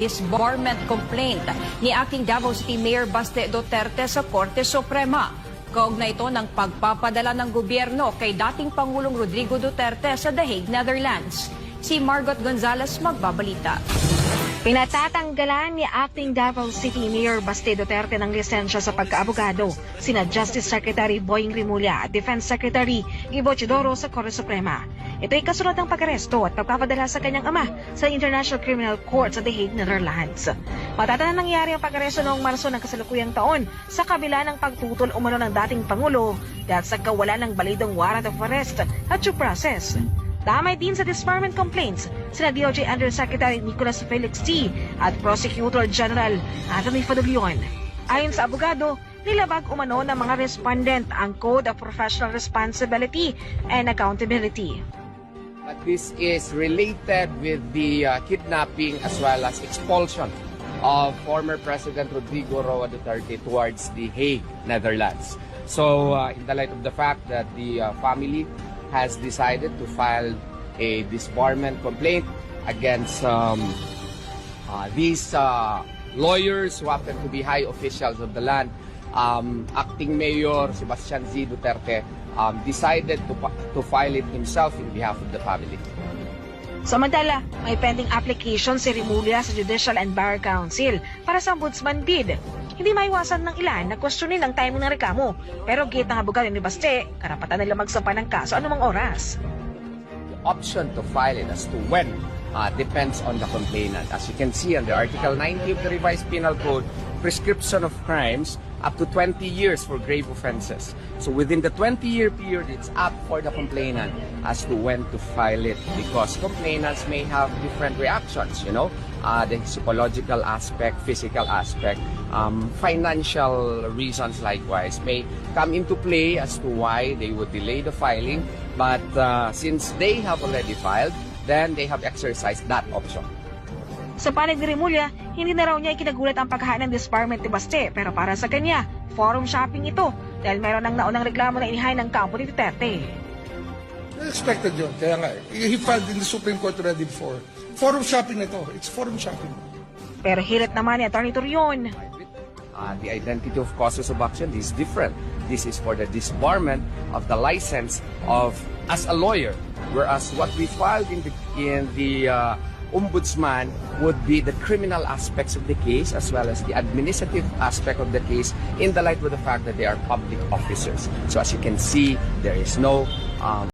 Disbarment complaint ni acting Davao City Mayor Baste Duterte sa Korte Suprema. Kaugnay ito ng pagpapadala ng gobyerno kay dating Pangulong Rodrigo Duterte sa The Hague, Netherlands. Si Margot Gonzalez magbabalita. Pinatatanggalan ni acting Davao City Mayor Baste Duterte ng lisensya sa pagkaabogado sina Justice Secretary Boying Rimulya at Defense Secretary Ivo Chidoro sa Korte Suprema. Ito ay kasunod ng pag-aresto at pagpapadala sa kanyang ama sa International Criminal Court sa The Hague, Netherlands. Matatanang nangyari ang pag-aresto noong Marso ng kasalukuyang taon sa kabila ng pagtutol umano ng dating Pangulo dahil sa kawalan ng balidong warrant of arrest at due process. Damay din sa disbarment complaints sina DOJ Undersecretary Nicolas Felix T. at Prosecutor General Anthony Fadolion. Ayon sa abogado, nilabag umano ng mga respondent ang Code of Professional Responsibility and Accountability. This is related with the kidnapping as well as expulsion of former President Rodrigo Roa Duterte towards The Hague, Netherlands. So in the light of the fact that the family has decided to file a disbarment complaint against these lawyers who happen to be high officials of the land, acting Mayor Sebastian Z. Duterte decided to file it himself in behalf of the family. Samantala, may pending application si Rimulya sa Judicial and Bar Council para sa ombudsman bid. Hindi maiwasan ng ilan na questionin ang timing ng reklamo, pero gate ng abogado ni Baste, karapatan nila magsampa ng kaso anumang oras. The option to file it as to when depends on the complainant. As you can see under Article 90 of the Revised Penal Code, prescription of crimes up to 20 years for grave offenses. So within the 20-year period, it's up for the complainant as to when to file it, because complainants may have different reactions, the psychological aspect, physical aspect, financial reasons likewise may come into play as to why they would delay the filing. But since they have already filed, then they have exercised that option. Sa panig ni Rimulya, hindi na raw niya ikinagulat ang paghain ng disbarment ni Baste, pero para sa kanya, forum shopping ito dahil meron ng naunang reklamo na inihain ng kampo ni Duterte. Expected yun. Kaya nga, he filed in the Supreme Court already before. Forum shopping na ito. It's forum shopping. Pero hirit naman ni Atty. Torion. The identity of causes of action is different. This is for the disbarment of the license of as a lawyer, whereas what we filed in the ombudsman would be the criminal aspects of the case as well as the administrative aspect of the case in the light of the fact that they are public officers. So as you can see, there is no